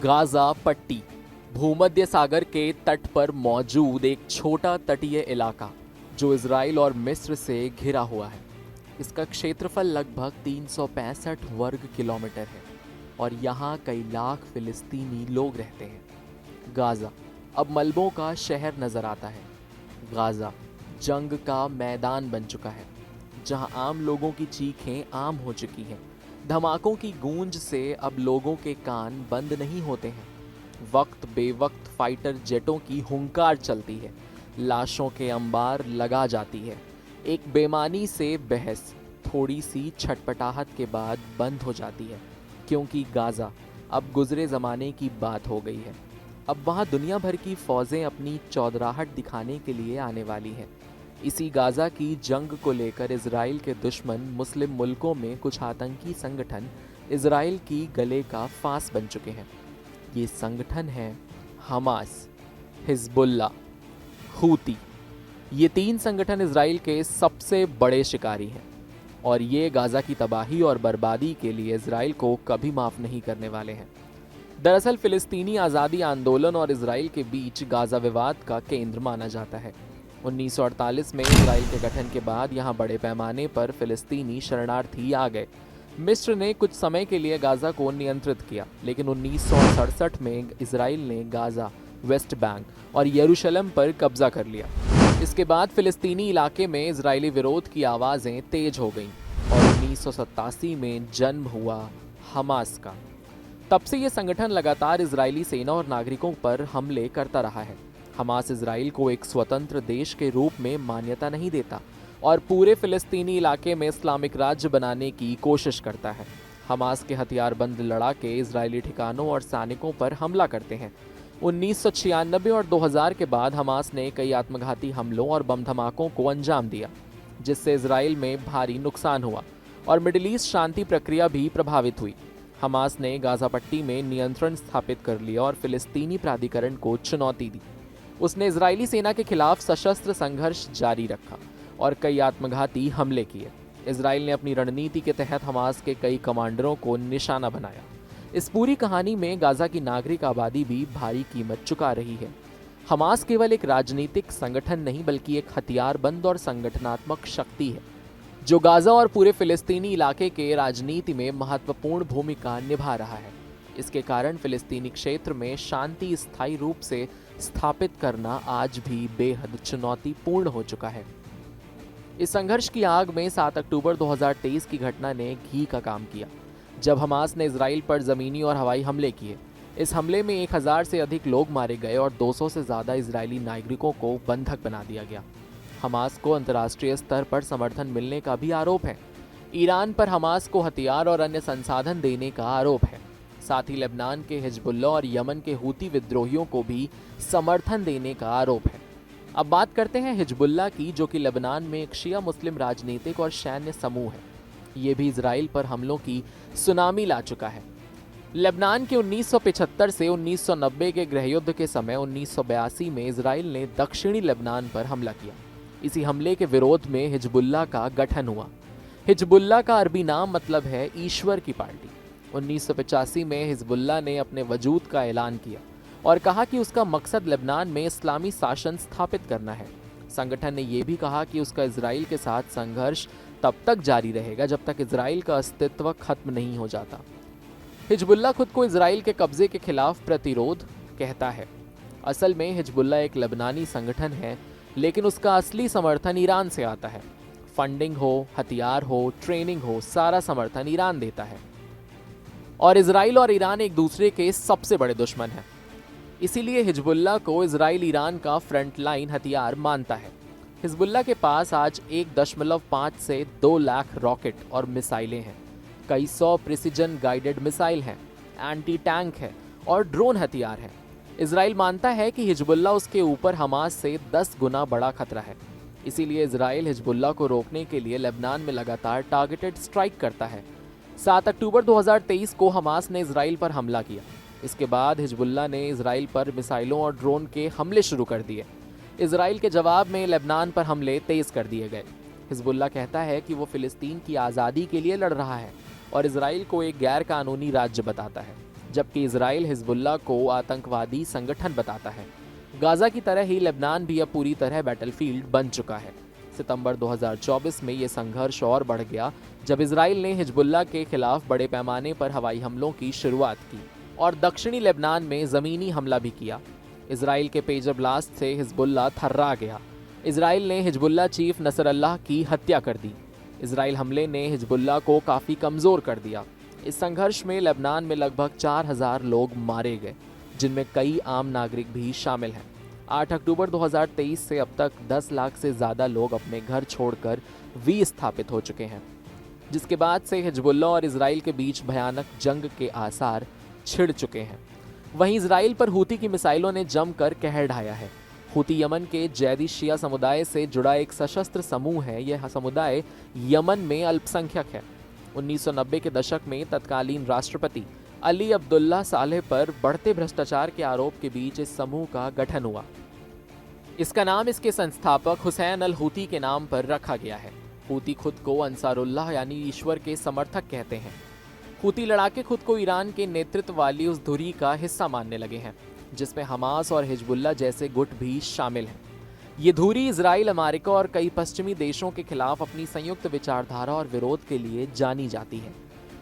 Gaza पट्टी भूमध्य सागर के तट पर मौजूद एक छोटा तटीय इलाका जो इजराइल और मिस्र से घिरा हुआ है। इसका क्षेत्रफल लगभग 365 वर्ग किलोमीटर है और यहाँ कई लाख फिलिस्तीनी लोग रहते हैं। गाजा अब मलबों का शहर नजर आता है। गाजा जंग का मैदान बन चुका है, जहाँ आम लोगों की चीखें आम हो चुकी हैं। धमाकों की गूंज से अब लोगों के कान बंद नहीं होते हैं। वक्त बेवक्त फाइटर जेटों की हुंकार चलती है, लाशों के अंबार लगा जाती है। एक बेमानी से बहस थोड़ी सी छटपटाहट के बाद बंद हो जाती है, क्योंकि गाजा अब गुजरे ज़माने की बात हो गई है। अब वहाँ दुनिया भर की फ़ौजें अपनी चौधराहट दिखाने के लिए आने वाली हैं। इसी गाजा की जंग को लेकर इजराइल के दुश्मन मुस्लिम मुल्कों में कुछ आतंकी संगठन इजराइल की गले का फांस बन चुके हैं। ये संगठन है हमास, हिजबुल्ला, हूती। ये तीन संगठन इजराइल के सबसे बड़े शिकारी हैं और ये गाजा की तबाही और बर्बादी के लिए इजराइल को कभी माफ़ नहीं करने वाले हैं। दरअसल फिलिस्तीनी आज़ादी आंदोलन और इजराइल के बीच गाजा विवाद का केंद्र माना जाता है। 1948 में इजराइल के गठन के बाद यहाँ बड़े पैमाने पर फिलिस्तीनी शरणार्थी आ गए। मिस्र ने कुछ समय के लिए गाजा को नियंत्रित किया, लेकिन 1967 में इजराइल ने गाजा, वेस्ट बैंक और यरूशलेम पर कब्जा कर लिया। इसके बाद फिलिस्तीनी इलाके में इजरायली विरोध की आवाज़ें तेज हो गईं और 1987 में जन्म हुआ हमास का। तब से ये संगठन लगातार इजरायली सेना और नागरिकों पर हमले करता रहा है। हमास इजराइल को एक स्वतंत्र देश के रूप में मान्यता नहीं देता और पूरे फिलिस्तीनी इलाके में इस्लामिक राज्य बनाने की कोशिश करता है। हमास के हथियारबंद लड़ाके इजरायली ठिकानों और सैनिकों पर हमला करते हैं। 1996 और 2000 के बाद हमास ने कई आत्मघाती हमलों और बम धमाकों को अंजाम दिया, जिससे इजराइल में भारी नुकसान हुआ और मिडिल ईस्ट शांति प्रक्रिया भी प्रभावित हुई। हमास ने गाजा पट्टी में नियंत्रण स्थापित कर लिया और फिलिस्तीनी प्राधिकरण को चुनौती दी। उसने इजरायली सेना के खिलाफ सशस्त्र संघर्ष जारी रखा और कई आत्मघाती हमले किए। इजराइल ने अपनी रणनीति के तहत हमास के कई कमांडरों को निशाना बनाया। इस पूरी कहानी में गाजा की नागरिक आबादी भी भारी कीमत चुका रही है। हमास केवल एक राजनीतिक संगठन नहीं, बल्कि एक हथियारबंद और संगठनात्मक शक्ति है, जो गाजा और पूरे फिलिस्तीनी इलाके के राजनीति में महत्वपूर्ण भूमिका निभा रहा है। इसके कारण फिलिस्तीनी क्षेत्र में शांति स्थायी रूप से स्थापित करना आज भी बेहद चुनौतीपूर्ण हो चुका है। इस संघर्ष की आग में 7 अक्टूबर 2023 की घटना ने घी का काम किया, जब हमास ने इजराइल पर ज़मीनी और हवाई हमले किए। इस हमले में 1000 से अधिक लोग मारे गए और 200 से ज़्यादा इजरायली नागरिकों को बंधक बना दिया गया। हमास को अंतर्राष्ट्रीय स्तर पर समर्थन मिलने का भी आरोप है। ईरान पर हमास को हथियार और अन्य संसाधन देने का आरोप है। साथ ही लेबनान के हिजबुल्ला और यमन के हूती विद्रोहियों को भी समर्थन देने का आरोप है। अब बात करते हैं हिजबुल्ला की, जो कि लेबनान में एक शिया मुस्लिम राजनीतिक और सैन्य समूह है। ये भी इजराइल पर हमलों की सुनामी ला चुका है। लेबनान के 1975 से 1990 के गृहयुद्ध के समय 1982 में इजराइल ने दक्षिणी लेबनान पर हमला किया। इसी हमले के विरोध में हिजबुल्ला का गठन हुआ। हिजबुल्ला का अरबी नाम मतलब है ईश्वर की पार्टी। 1985 में हिजबुल्ला ने अपने वजूद का ऐलान किया और कहा कि उसका मकसद लेबनान में इस्लामी शासन स्थापित करना है। संगठन ने यह भी कहा कि उसका इजराइल के साथ संघर्ष तब तक जारी रहेगा जब तक इजराइल का अस्तित्व खत्म नहीं हो जाता। हिजबुल्ला खुद को इजराइल के कब्जे के खिलाफ प्रतिरोध कहता है। असल में हिजबुल्ला एक लेबनानी संगठन है, लेकिन उसका असली समर्थन ईरान से आता है। फंडिंग हो, हथियार हो, ट्रेनिंग हो, सारा समर्थन ईरान देता है। और इजराइल और ईरान एक दूसरे के सबसे बड़े दुश्मन हैं। इसीलिए हिजबुल्ला को इजराइल ईरान का फ्रंट लाइन हथियार मानता है। हिजबुल्ला के पास आज 1.5 से 2 लाख रॉकेट और मिसाइलें हैं। कई 100 प्रिसिजन गाइडेड मिसाइल हैं, एंटी टैंक है और ड्रोन हथियार हैं। इजराइल मानता है कि हिजबुल्ला उसके ऊपर हमास से 10 गुना बड़ा खतरा है। इसीलिए इजराइल हिजबुल्ला को रोकने के लिए लेबनान में लगातार टारगेटेड स्ट्राइक करता है। 7 अक्टूबर 2023 को हमास ने इजराइल पर हमला किया। इसके बाद हिजबुल्ला ने इजराइल पर मिसाइलों और ड्रोन के हमले शुरू कर दिए। इजराइल के जवाब में लेबनान पर हमले तेज कर दिए गए। हिजबुल्ला कहता है कि वो फिलिस्तीन की आज़ादी के लिए लड़ रहा है और इजराइल को एक गैर कानूनी राज्य बताता है, जबकि इजराइल हिजबुल्ला को आतंकवादी संगठन बताता है। गाजा की तरह ही लेबनान भी अब पूरी तरह बैटलफील्ड बन चुका है। सितंबर 2024 में ये संघर्ष और बढ़ गया जब इजराइल ने हिजबुल्ला के खिलाफ बड़े पैमाने पर हवाई हमलों की शुरुआत की और दक्षिणी लेबनान में ज़मीनी हमला भी किया। इजराइल के पेजर ब्लास्ट से हिजबुल्ला थर्रा गया। इजराइल ने हिजबुल्ला चीफ नसरल्लाह की हत्या कर दी। इजराइल हमले ने हिजबुल्ला को काफ़ी कमज़ोर कर दिया। इस संघर्ष में लेबनान में लगभग 4000 लोग मारे गए, जिनमें कई आम नागरिक भी शामिल हैं। 8 अक्टूबर 2023 से अब तक 10 लाख से ज़्यादा लोग अपने घर छोड़कर विस्थापित हो चुके हैं, जिसके बाद से हिजबुल्ला और इजराइल के बीच भयानक जंग के आसार छिड़ चुके हैं। वहीं इजराइल पर हूती की मिसाइलों ने जमकर कहर ढाया है। हूती यमन के जैदी शिया समुदाय से जुड़ा एक सशस्त्र समूह है। यह समुदाय यमन में अल्पसंख्यक है। 1990 के दशक में तत्कालीन राष्ट्रपति अली अब्दुल्ला सालेह पर बढ़ते भ्रष्टाचार के आरोप के बीच इस समूह का गठन हुआ। इसका नाम इसके संस्थापक हुसैन अल हूती के नाम पर रखा गया है। हूती खुद को अंसारुल्लाह यानी ईश्वर के समर्थक कहते हैं। हूती लड़ाके खुद को ईरान के नेतृत्व वाली उस धुरी का हिस्सा मानने लगे हैं, जिसमें हमास और हिजबुल्ला जैसे गुट भी शामिल हैं। ये धुरी इजराइल, अमेरिका और कई पश्चिमी देशों के खिलाफ अपनी संयुक्त विचारधारा और विरोध के लिए जानी जाती है।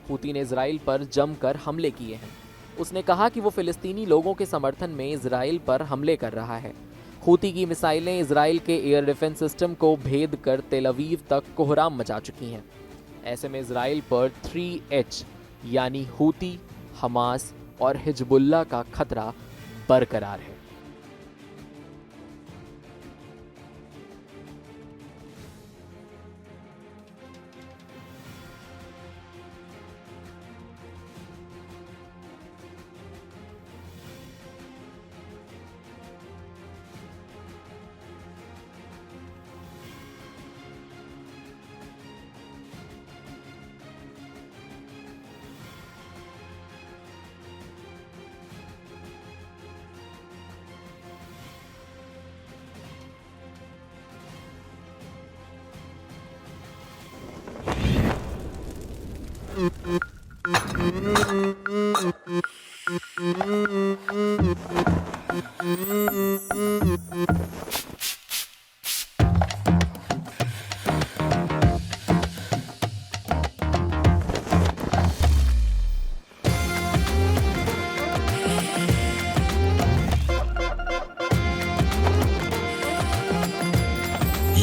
हूती ने इजराइल पर जमकर हमले किए हैं। उसने कहा कि वो फिलिस्तीनी लोगों के समर्थन में इजराइल पर हमले कर रहा है। हूती की मिसाइलें इजराइल के एयर डिफेंस सिस्टम को भेद कर तेल अवीव तक कोहराम मचा चुकी हैं। ऐसे में इजराइल पर 3H यानी हूती, हमास और हिजबुल्ला का खतरा बरकरार है।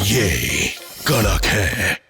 ये कड़क है।